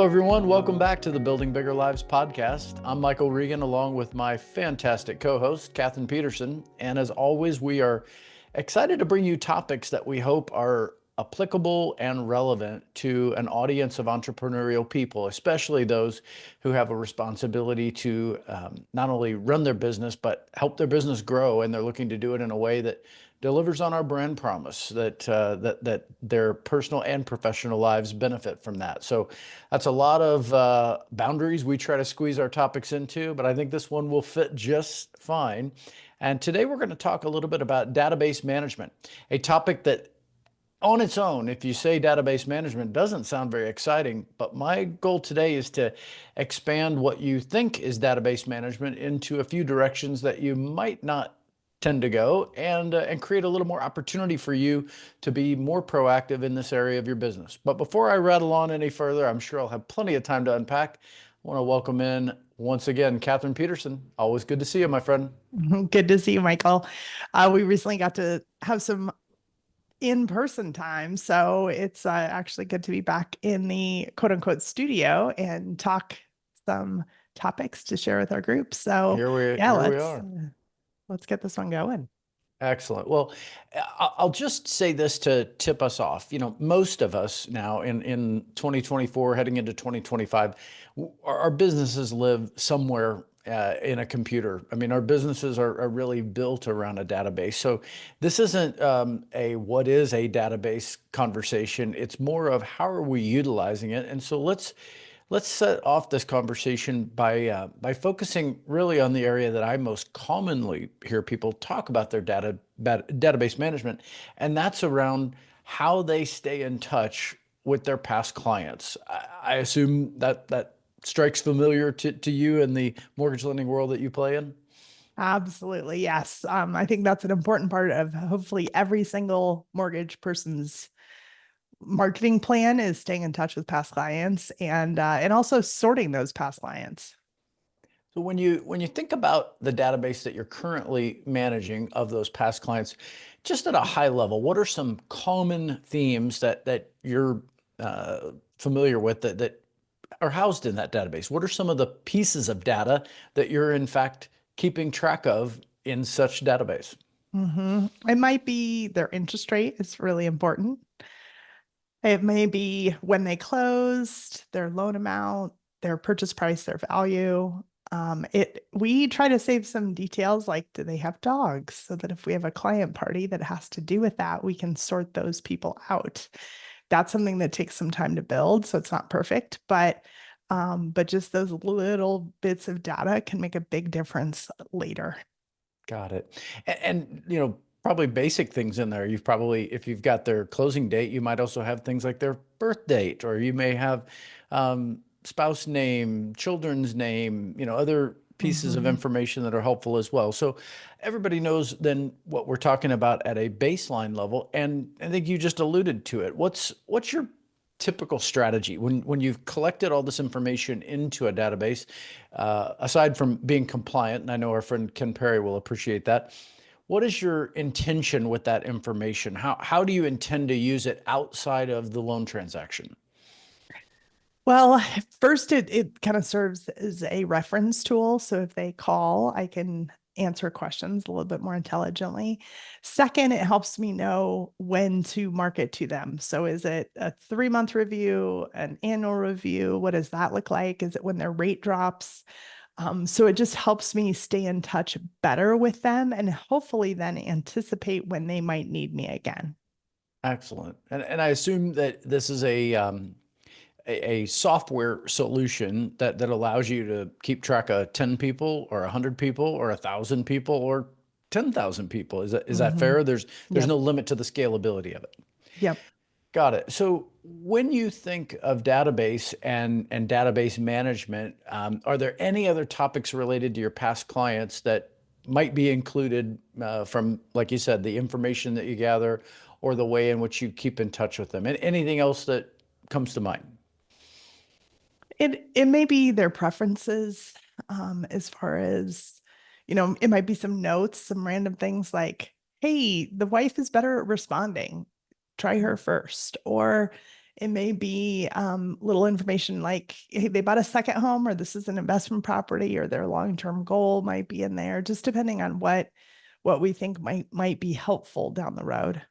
Hello, everyone. Welcome back to the Building Bigger Lives podcast. I'm Michael Regan, along with my fantastic co-host, Kathryn Peterson. And as always, we are excited to bring you topics that we hope are applicable and relevant to an audience of entrepreneurial people, especially those who have a responsibility to not only run their business, but help their business grow. And they're looking to do it in a way that delivers on our brand promise, that their personal and professional lives benefit from that. So that's a lot of boundaries we try to squeeze our topics into, but I think this one will fit just fine. And today we're going to talk a little bit about database management, a topic that on its own, if you say database management, doesn't sound very exciting, but my goal today is to expand what you think is database management into a few directions that you might not tend to go, and create a little more opportunity for you to be more proactive in this area of your business. But before I rattle on any further, I'm sure I'll have plenty of time to unpack. I want to welcome in once again, Kathryn Peterson. Always good to see you, my friend. Good to see you, Michael. We recently got to have some in-person time, so it's actually good to be back in the quote-unquote studio and talk some topics to share with our group. So Here we are. Let's get this one going. Excellent. Well, I'll just say this to tip us off. You know, most of us now in 2024, heading into 2025, our businesses live somewhere in a computer. I mean, our businesses are really built around a database. So this isn't a what is a database conversation. It's more of how are we utilizing it. And so let's set off this conversation by focusing really on the area that I most commonly hear people talk about their database management, and that's around how they stay in touch with their past clients. I assume that strikes familiar to you in the mortgage lending world that you play in. Absolutely, yes. I think that's an important part of hopefully every single mortgage person's marketing plan is staying in touch with past clients and also sorting those past clients. So when you think about the database that you're currently managing of those past clients, just at a high level, what are some common themes that you're familiar with that are housed in that database? What are some of the pieces of data that you're in fact keeping track of in such database? It might be their interest rate is really important. It may be when they closed, their loan amount, their purchase price, their value. We try to save some details like, do they have dogs? So that if we have a client party that has to do with that, we can sort those people out. That's something that takes some time to build, so it's not perfect, but just those little bits of data can make a big difference later. Got it. And you know, probably basic things in there. You've probably, if you've got their closing date, you might also have things like their birth date, or you may have spouse name, children's name, you know, other pieces of information that are helpful as well. So everybody knows then what we're talking about at a baseline level. And I think you just alluded to it. What's your typical strategy when you've collected all this information into a database, aside from being compliant, and I know our friend Ken Perry will appreciate that. What is your intention with that information? How do you intend to use it outside of the loan transaction? Well, first, it kind of serves as a reference tool. So if they call, I can answer questions a little bit more intelligently. Second, it helps me know when to market to them. So is it a 3-month review, an annual review? What does that look like? Is it when their rate drops? So it just helps me stay in touch better with them and hopefully then anticipate when they might need me again. Excellent. And I assume that this is a software solution that allows you to keep track of 10 people or 100 people or 1,000 people or 10,000 people. Is that fair? There's Yep. no limit to the scalability of it. Yep. Got it. So when you think of database and database management, are there any other topics related to your past clients that might be included from, like you said, the information that you gather or the way in which you keep in touch with them? And anything else that comes to mind? It may be their preferences, as far as, it might be some notes, some random things like, hey, the wife is better at responding. Try her first. Or It may be little information like, hey, they bought a second home, or this is an investment property, or their long-term goal might be in there, just depending on what we think might be helpful down the road.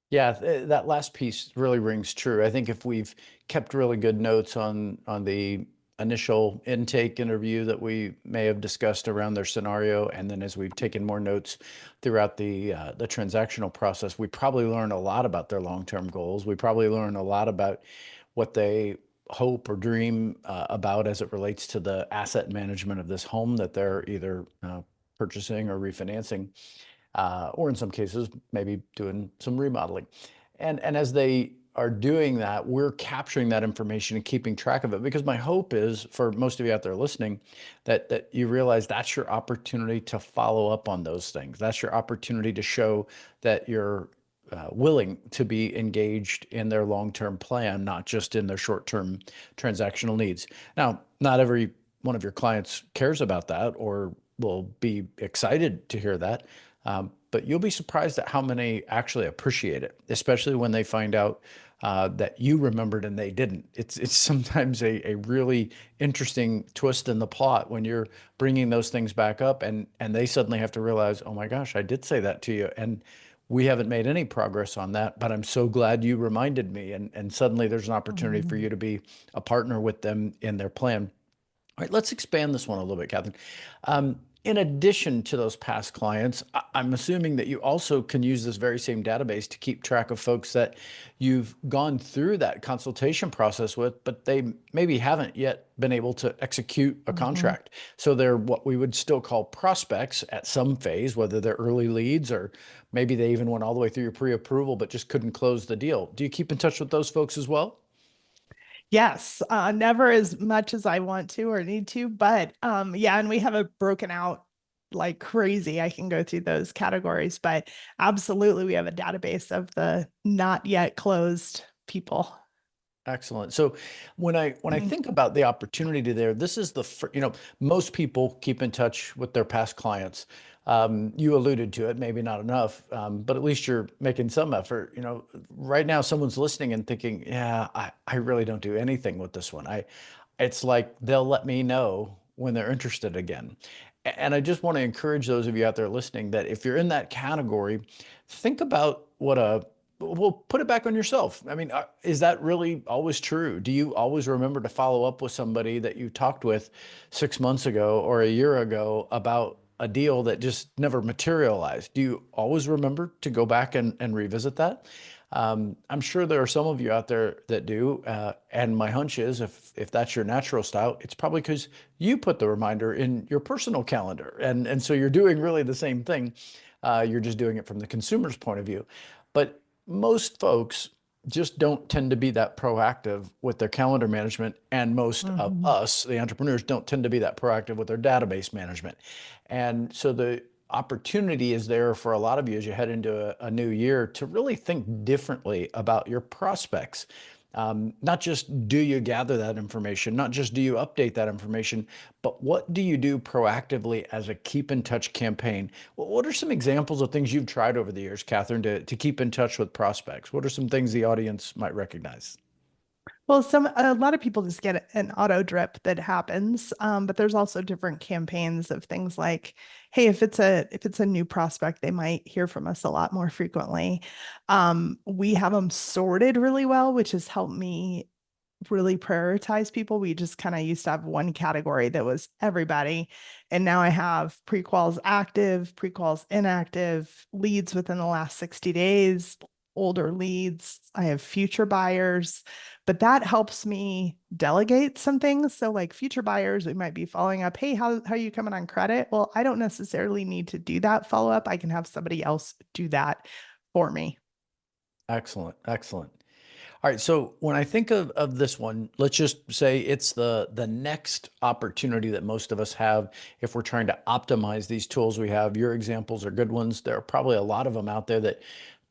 Yeah, that last piece really rings true. I think if we've kept really good notes on the initial intake interview that we may have discussed around their scenario, and then as we've taken more notes throughout the transactional process, we probably learn a lot about their long-term goals. We probably learn a lot about what they hope or dream about as it relates to the asset management of this home that they're either purchasing or refinancing, or in some cases, maybe doing some remodeling. And as they are doing that, we're capturing that information and keeping track of it, because my hope is for most of you out there listening that you realize that's your opportunity to follow up on those things. That's your opportunity to show that you're willing to be engaged in their long-term plan, not just in their short-term transactional needs. Now, not every one of your clients cares about that or will be excited to hear that. But you'll be surprised at how many actually appreciate it, especially when they find out that you remembered and they didn't. It's sometimes a really interesting twist in the plot when you're bringing those things back up, and they suddenly have to realize, oh my gosh, I did say that to you, and we haven't made any progress on that, but I'm so glad you reminded me. And suddenly there's an opportunity for Mhm. you to be a partner with them in their plan. All right, let's expand this one a little bit, Kathryn. In addition to those past clients, I'm assuming that you also can use this very same database to keep track of folks that you've gone through that consultation process with, but they maybe haven't yet been able to execute a Mhm. contract. So they're what we would still call prospects at some phase, whether they're early leads or maybe they even went all the way through your pre-approval but just couldn't close the deal. Do you keep in touch with those folks as well? Yes, never as much as I want to or need to, but yeah, and we have it broken out like crazy. I can go through those categories, but absolutely, we have a database of the not yet closed people. Excellent. So when I think about the opportunity there, this is most people keep in touch with their past clients. You alluded to it, maybe not enough, but at least you're making some effort. Right now someone's listening and thinking, yeah, I really don't do anything with this one. It's like they'll let me know when they're interested again. And I just want to encourage those of you out there listening that if you're in that category, think about well, put it back on yourself. I mean, is that really always true? Do you always remember to follow up with somebody that you talked with 6 months ago or a year ago about a deal that just never materialized? Do you always remember to go back and revisit that? I'm sure there are some of you out there that do, and my hunch is if that's your natural style, it's probably because you put the reminder in your personal calendar, and so you're doing really the same thing. You're just doing it from the consumer's point of view. But most folks just don't tend to be that proactive with their calendar management, and most of Mhm. us, the entrepreneurs, don't tend to be that proactive with their database management. And so the opportunity is there for a lot of you as you head into a new year to really think differently about your prospects. Not just do you gather that information, not just do you update that information, but what do you do proactively as a keep in touch campaign? What are some examples of things you've tried over the years, Kathryn, to keep in touch with prospects? What are some things the audience might recognize? Well, a lot of people just get an auto drip that happens, but there's also different campaigns of things like, hey, if it's a new prospect, they might hear from us a lot more frequently. We have them sorted really well, which has helped me really prioritize people. We just kind of used to have one category that was everybody. And now I have pre-quals active, pre-quals inactive, leads within the last 60 days, older leads. I have future buyers, but that helps me delegate some things. So like future buyers, we might be following up. Hey, how are you coming on credit? Well, I don't necessarily need to do that follow up. I can have somebody else do that for me. Excellent, excellent. All right, so when I think of this one, let's just say it's the next opportunity that most of us have if we're trying to optimize these tools we have. Your examples are good ones. There are probably a lot of them out there that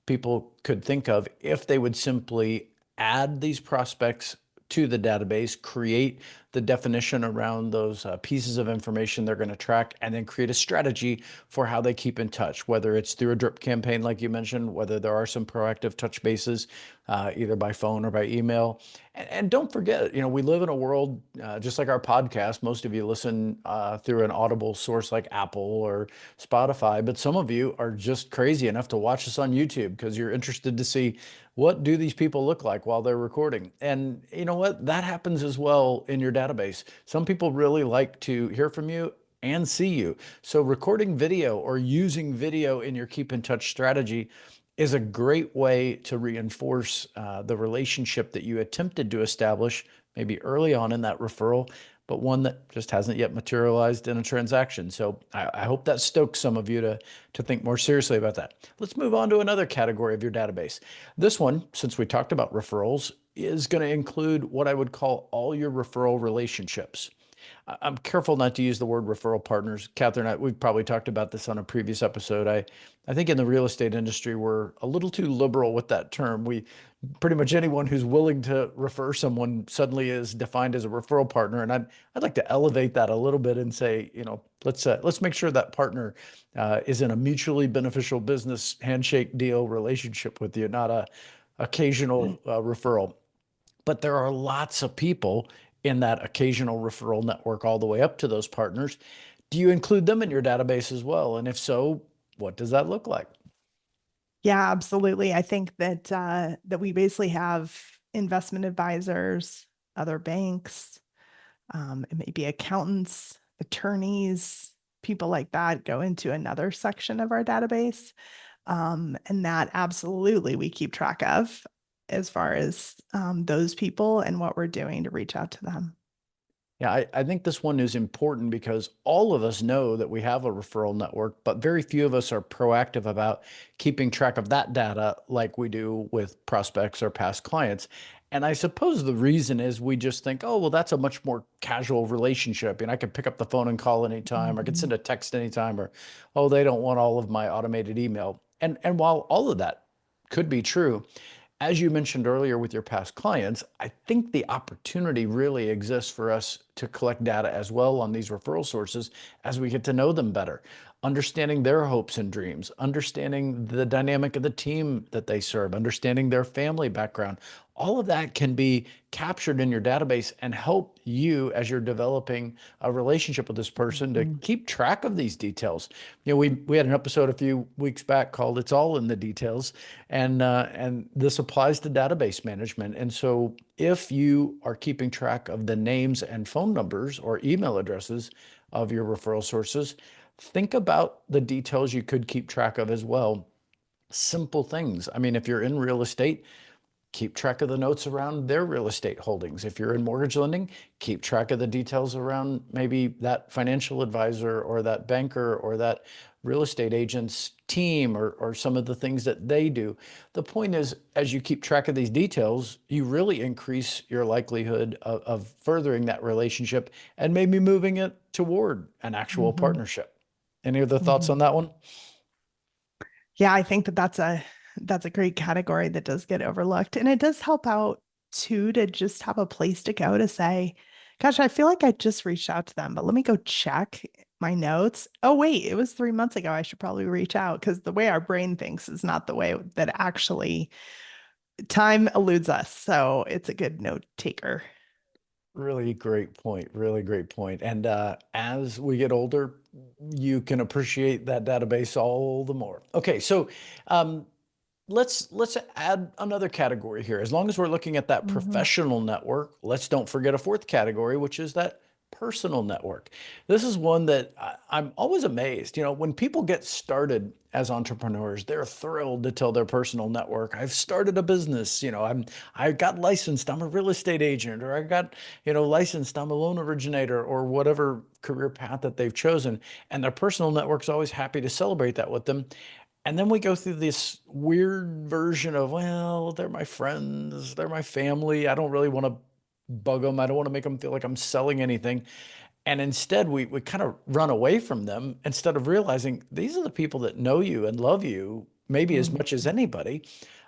people could think of if they would simply add these prospects to the database, create the definition around those pieces of information they're going to track, and then create a strategy for how they keep in touch, whether it's through a drip campaign, like you mentioned, whether there are some proactive touch bases, either by phone or by email. And don't forget, we live in a world, just like our podcast. Most of you listen through an audible source like Apple or Spotify, but some of you are just crazy enough to watch us on YouTube because you're interested to see what do these people look like while they're recording. And you know what? That happens as well in your database. Some people really like to hear from you and see you. So recording video or using video in your keep in touch strategy is a great way to reinforce the relationship that you attempted to establish maybe early on in that referral, but one that just hasn't yet materialized in a transaction. So I hope that stokes some of you to think more seriously about that. Let's move on to another category of your database. This one, since we talked about referrals, is going to include what I would call all your referral relationships. I'm careful not to use the word referral partners. Kathryn, we've probably talked about this on a previous episode. I think in the real estate industry, we're a little too liberal with that term. We pretty much anyone who's willing to refer someone suddenly is defined as a referral partner. And I'd like to elevate that a little bit and say, let's make sure that partner is in a mutually beneficial business handshake deal relationship with you, not a occasional referral. But there are lots of people in that occasional referral network all the way up to those partners. Do you include them in your database as well? And if so, what does that look like? Yeah, absolutely. I think that we basically have investment advisors, other banks, it may be accountants, attorneys, people like that go into another section of our database. And that absolutely we keep track of as far as those people and what we're doing to reach out to them. Yeah, I think this one is important because all of us know that we have a referral network, but very few of us are proactive about keeping track of that data like we do with prospects or past clients. And I suppose the reason is we just think, oh, well, that's a much more casual relationship. I could pick up the phone and call anytime, or I could Mhm. send a text anytime, or, oh, they don't want all of my automated email. And while all of that could be true, as you mentioned earlier with your past clients, I think the opportunity really exists for us to collect data as well on these referral sources as we get to know them better, understanding their hopes and dreams, understanding the dynamic of the team that they serve, understanding their family background. All of that can be captured in your database and help you as you're developing a relationship with this person to Mhm. keep track of these details. We had an episode a few weeks back called "It's All in the Details," and this applies to database management. And so, if you are keeping track of the names and phone numbers or email addresses of your referral sources, think about the details you could keep track of as well. Simple things. I mean, if you're in real estate, keep track of the notes around their real estate holdings. If you're in mortgage lending, keep track of the details around maybe that financial advisor or that banker or that real estate agent's team or some of the things that they do. The point is, as you keep track of these details, you really increase your likelihood of furthering that relationship and maybe moving it toward an actual Mhm. partnership. Any other thoughts on Mhm. that one? Yeah, I think that that's a great category that does get overlooked, and it does help out too to just have a place to go to say, "Gosh, I feel like I just reached out to them, but let me go check my notes. Oh, wait, it was 3 months ago. I should probably reach out," because the way our brain thinks is not the way that actually time eludes us. So it's a good note taker. Really great point. Really great point. And as we get older, you can appreciate that database all the more. Okay, so um, let's add another category here. As long as we're looking at that Mhm. professional network, let's don't forget a fourth category, which is that personal network. This is one that I'm always amazed. When people get started as entrepreneurs, they're thrilled to tell their personal network, I've started a business, I got licensed, I'm a real estate agent, or I got, licensed, I'm a loan originator, or whatever career path that they've chosen. And their personal network's always happy to celebrate that with them. And then we go through this weird version of, well, they're my friends, they're my family. I don't really want to bug them. I don't want to make them feel like I'm selling anything. And instead, we kind of run away from them instead of realizing these are the people that know you and love you, maybe as much as Mhm. anybody.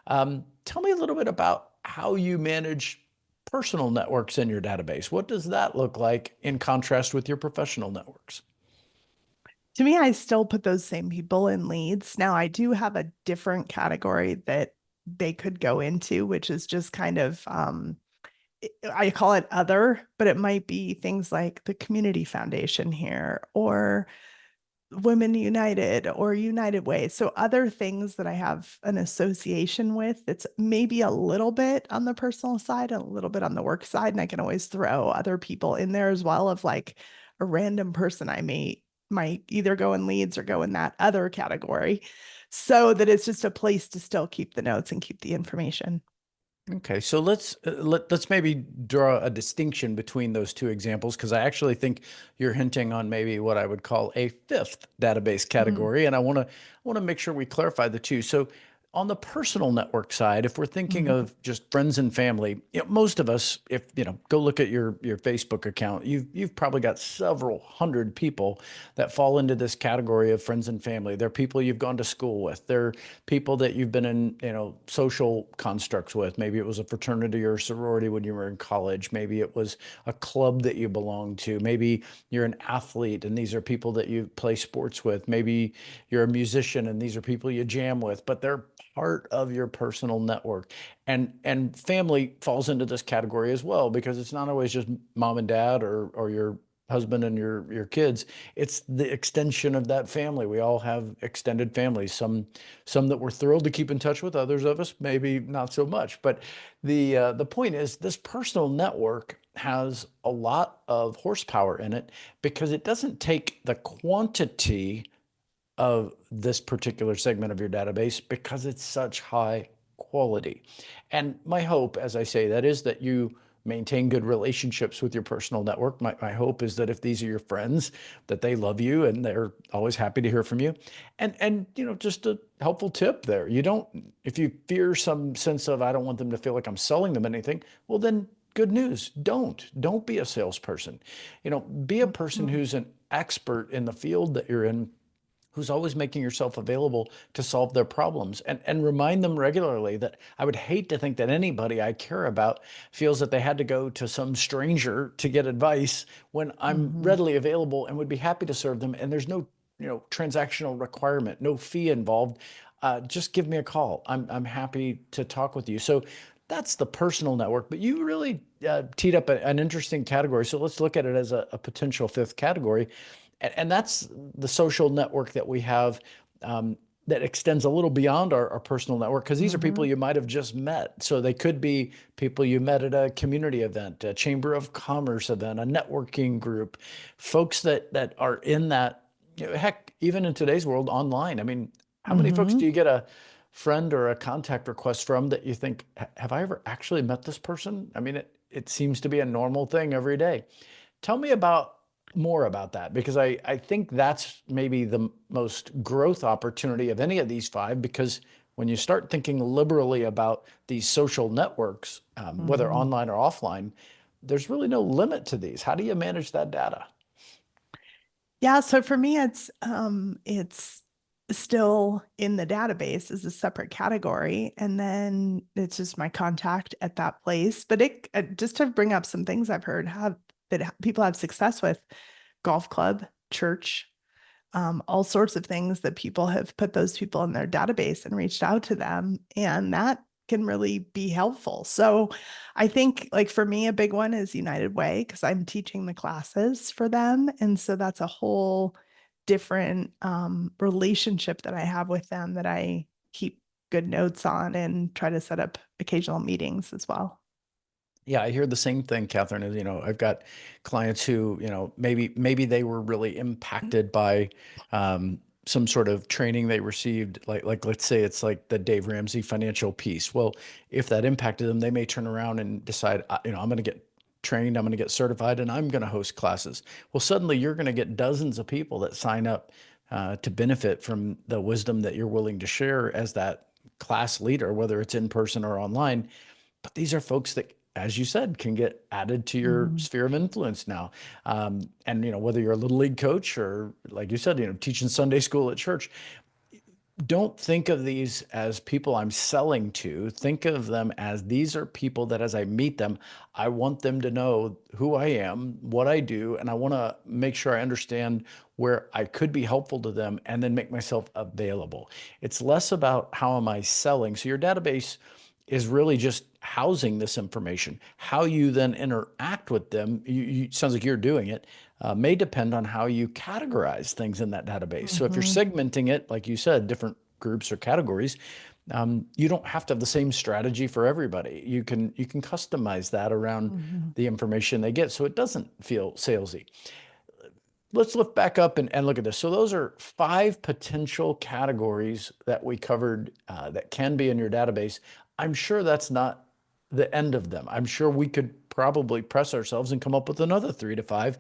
Tell me a little bit about how you manage personal networks in your database? What does that look like in contrast with your professional networks? To me, I still put those same people in leads. Now, I do have a different category that they could go into, which is just kind of I call it other, but it might be things like the community foundation here or Women United or United Way. So other things that I have an association with, it's maybe a little bit on the personal side and a little bit on the work side. And I can always throw other people in there as well of like a random person I might either go in leads or go in that other category. So that it's just a place to still keep the notes and keep the information. Okay, so let's maybe draw a distinction between those two examples because I actually think you're hinting on maybe what I would call a fifth database Mm-hmm. category, and I want to make sure we clarify the two. So on the personal network side, if we're thinking Mm-hmm. of just friends and family, most of us, if go look at your Facebook account, you've probably got several hundred people that fall into this category of friends and family. They're people you've gone to school with. They're people that you've been in, social constructs with. Maybe it was a fraternity or a sorority when you were in college. Maybe it was a club that you belonged to. Maybe you're an athlete and these are people that you play sports with. Maybe you're a musician and these are people you jam with, but they're part of your personal network. And family falls into this category as well because it's not always just mom and dad or your husband and your kids. It's the extension of that family. We all have extended families, some that we're thrilled to keep in touch with, others of us maybe not so much. But the point is this personal network has a lot of horsepower in it because it doesn't take the quantity of this particular segment of your database because it's such high quality. And my hope, as I say, that is that you maintain good relationships with your personal network. My hope is that if these are your friends, that they love you and they're always happy to hear from you. And just a helpful tip there. You don't, if you fear some sense of I don't want them to feel like I'm selling them anything, well then good news. Don't be a salesperson. Be a person Mm-hmm. who's an expert in the field that you're in, who's always making yourself available to solve their problems, and remind them regularly that I would hate to think that anybody I care about feels that they had to go to some stranger to get advice when I'm Mm-hmm. readily available and would be happy to serve them. And there's no, transactional requirement, no fee involved. Just give me a call. I'm happy to talk with you. So that's the personal network, but you really teed up an interesting category. So let's look at it as a potential fifth category. And that's the social network that we have, that extends a little beyond our personal network because these are people Mm-hmm. you might have just met. So they could be people you met at a community event, a chamber of commerce event, a networking group, folks that are in that, heck, even in today's world online. I mean, how many folks Mm-hmm. do you get a friend or a contact request from that you think, have I ever actually met this person? I mean, it seems to be a normal thing every day. Tell me about more about that because I think that's maybe the most growth opportunity of any of these five because when you start thinking liberally about these social networks, whether Mm-hmm. online or offline, there's really no limit to these. How do you manage that data? Yeah, so for me it's still in the database as a separate category and then it's just my contact at that place. But it just to bring up some things I've heard have people have success with golf club, church, all sorts of things that people have put those people in their database and reached out to them. And that can really be helpful. So I think, like, for me, a big one is United Way because I'm teaching the classes for them. And so that's a whole different relationship that I have with them that I keep good notes on and try to set up occasional meetings as well. Yeah, I hear the same thing, Catherine. Is I've got clients who, maybe they were really impacted by some sort of training they received, like let's say it's like the Dave Ramsey financial piece. Well, if that impacted them, they may turn around and decide, I'm going to get trained, I'm going to get certified, and I'm going to host classes. Well, suddenly you're going to get dozens of people that sign up to benefit from the wisdom that you're willing to share as that class leader, whether it's in person or online. But these are folks that, as you said, can get added to your Mhm. sphere of influence now. And whether you're a little league coach or, like you said, teaching Sunday school at church, don't think of these as people I'm selling to. Think of them as these are people that as I meet them, I want them to know who I am, what I do, and I want to make sure I understand where I could be helpful to them and then make myself available. It's less about how am I selling. So your database is really just housing this information. How you then interact with them, sounds like you're doing it, may depend on how you categorize things in that database. So if you're Hmm. segmenting it, like you said, different groups or categories, you don't have to have the same strategy for everybody. You can customize that around Hmm. the information they get, so it doesn't feel salesy. Let's lift back up and look at this. So those are 5 potential categories that we covered that can be in your database. I'm sure that's not the end of them. I'm sure we could probably press ourselves and come up with another 3 to 5.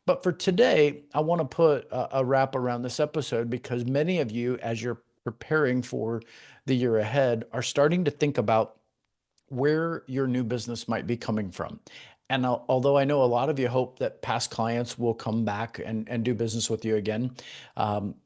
But for today, I want to put a wrap around this episode because many of you, as you're preparing for the year ahead, are starting to think about where your new business might be coming from. And although I know a lot of you hope that past clients will come back and do business with you again, um,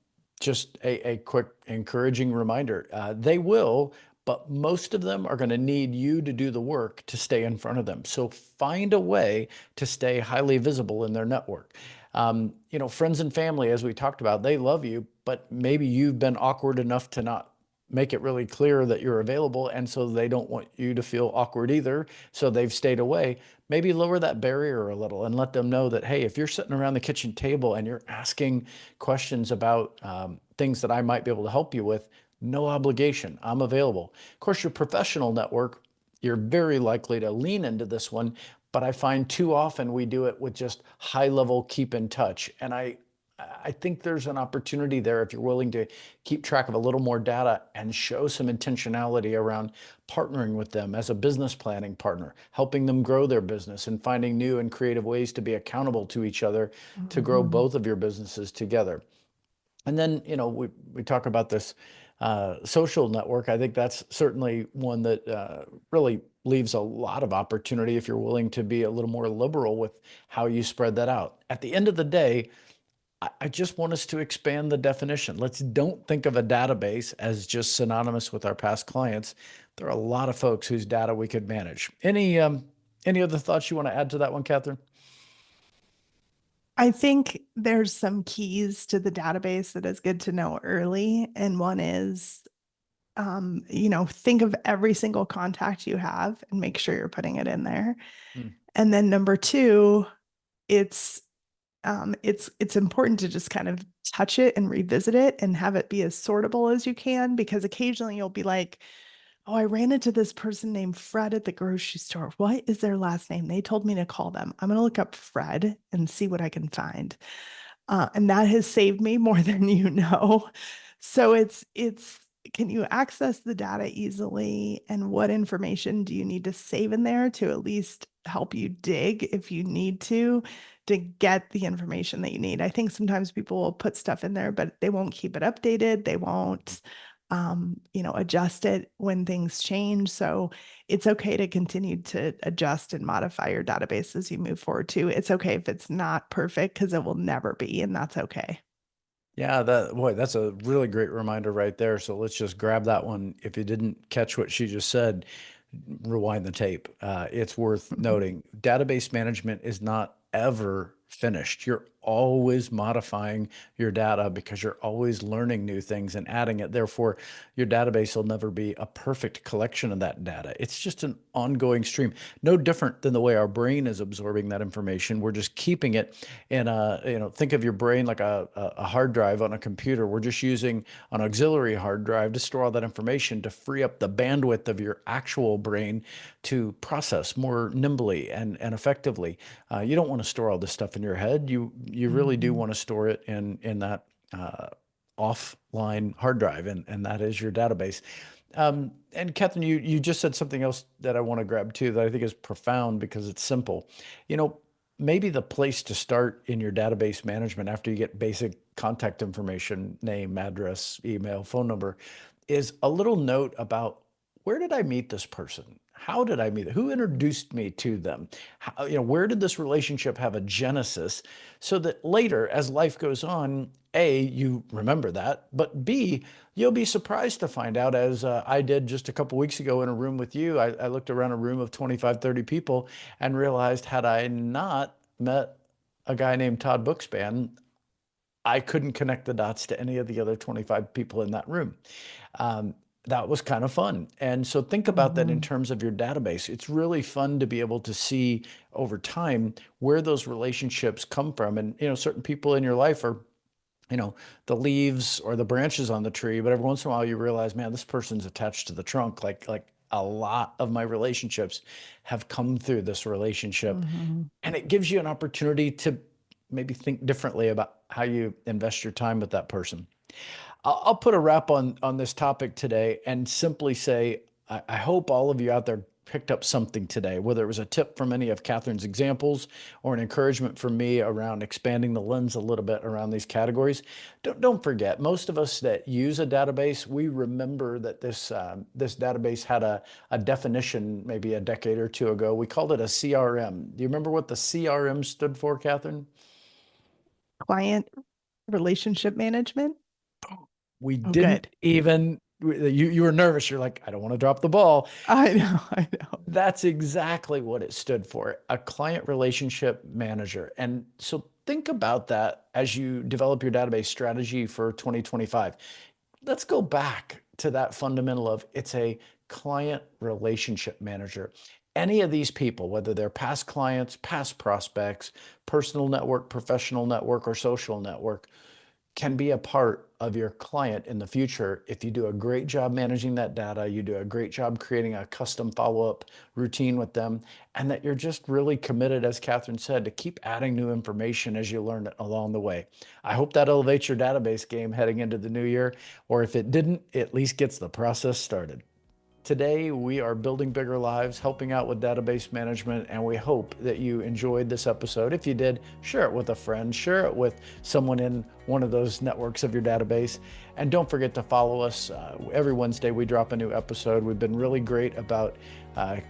just a quick encouraging reminder, they will, but most of them are going to need you to do the work to stay in front of them. So find a way to stay highly visible in their network. Friends and family, as we talked about, they love you, but maybe you've been awkward enough to not make it really clear that you're available. And so they don't want you to feel awkward either. So they've stayed away. Maybe lower that barrier a little and let them know that, hey, if you're sitting around the kitchen table and you're asking questions about things that I might be able to help you with, no obligation. I'm available. Of course, your professional network, you're very likely to lean into this one. But I find too often we do it with just high level keep in touch. And I think there's an opportunity there if you're willing to keep track of a little more data and show some intentionality around partnering with them as a business planning partner, helping them grow their business and finding new and creative ways to be accountable to each other to grow Hmm. both of your businesses together. And then, we talk about this social network. I think that's certainly one that really leaves a lot of opportunity if you're willing to be a little more liberal with how you spread that out. At the end of the day, I just want us to expand the definition. Let's don't think of a database as just synonymous with our past clients. There are a lot of folks whose data we could manage. Any other thoughts you want to add to that one, Kathryn? I think there's some keys to the database that is good to know early. And one is, think of every single contact you have and make sure you're putting it in there. Hmm. And then number two, it's it's important to just kind of touch it and revisit it and have it be as sortable as you can, because occasionally you'll be like, oh, I ran into this person named Fred at the grocery store. What is their last name? They told me to call them. I'm going to look up Fred and see what I can find. And that has saved me more than you know. So it's can you access the data easily, and what information do you need to save in there to at least help you dig if you need to get the information that you need. I think sometimes people will put stuff in there, but they won't keep it updated. They won't adjust it when things change. So it's okay to continue to adjust and modify your database as you move forward too. It's okay if it's not perfect because it will never be, and that's okay. Yeah, that's a really great reminder right there. So let's just grab that one. If you didn't catch what she just said, rewind the tape. It's worth noting. Database management is not ever finished. You're always modifying your data because you're always learning new things and adding it. Therefore, your database will never be a perfect collection of that data. It's just an ongoing stream, no different than the way our brain is absorbing that information. We're just keeping it in think of your brain like a hard drive on a computer. We're just using an auxiliary hard drive to store all that information to free up the bandwidth of your actual brain to process more nimbly and effectively. You don't want to store all this stuff in your head. You really do Mhm. want to store it in that uh, offline hard drive, and that is your database. And Kathryn, you just said something else that I want to grab too that I think is profound because it's simple. You know, maybe the place to start in your database management after you get basic contact information, name, address, email, phone number, is a little note about where did I meet this person? How did I meet them? Who introduced me to them? How, where did this relationship have a genesis so that later, as life goes on, A, you remember that, but B, you'll be surprised to find out, as I did just a couple weeks ago in a room with you. I looked around a room of 25, 30 people and realized had I not met a guy named Todd Bookspan, I couldn't connect the dots to any of the other 25 people in that room. Um, that was kind of fun. And so think about that in Mhm. terms of your database. It's really fun to be able to see over time where those relationships come from. And, certain people in your life are, the leaves or the branches on the tree, but every once in a while you realize, man, this person's attached to the trunk. Like a lot of my relationships have come through this relationship. Mhm. And it gives you an opportunity to maybe think differently about how you invest your time with that person. I'll put a wrap on this topic today and simply say, I hope all of you out there picked up something today, whether it was a tip from any of Kathryn's examples or an encouragement from me around expanding the lens a little bit around these categories. Don't forget, most of us that use a database, we remember that this database had a definition maybe a decade or two ago. We called it a CRM. Do you remember what the CRM stood for, Kathryn? Client relationship management. We Oh, didn't good. even, you were nervous. You're like, I don't want to drop the ball. I know, I know. That's exactly what it stood for, a client relationship manager. And so think about that as you develop your database strategy for 2025. Let's go back to that fundamental of it's a client relationship manager. Any of these people, whether they're past clients, past prospects, personal network, professional network, or social network, can be a part of your client in the future if you do a great job managing that data, you do a great job creating a custom follow-up routine with them, and that you're just really committed, as Kathryn said, to keep adding new information as you learn it along the way. I hope that elevates your database game heading into the new year, or if it didn't, it at least gets the process started. Today, we are building bigger lives, helping out with database management, and we hope that you enjoyed this episode. If you did, share it with a friend, share it with someone in one of those networks of your database, and don't forget to follow us. Every Wednesday, we drop a new episode. We've been really great about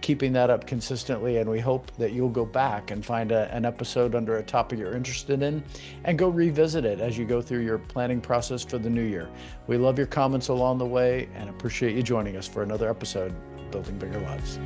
keeping that up consistently, and we hope that you'll go back and find an episode under a topic you're interested in and go revisit it as you go through your planning process for the new year. We love your comments along the way and appreciate you joining us for another episode of Building Bigger Lives.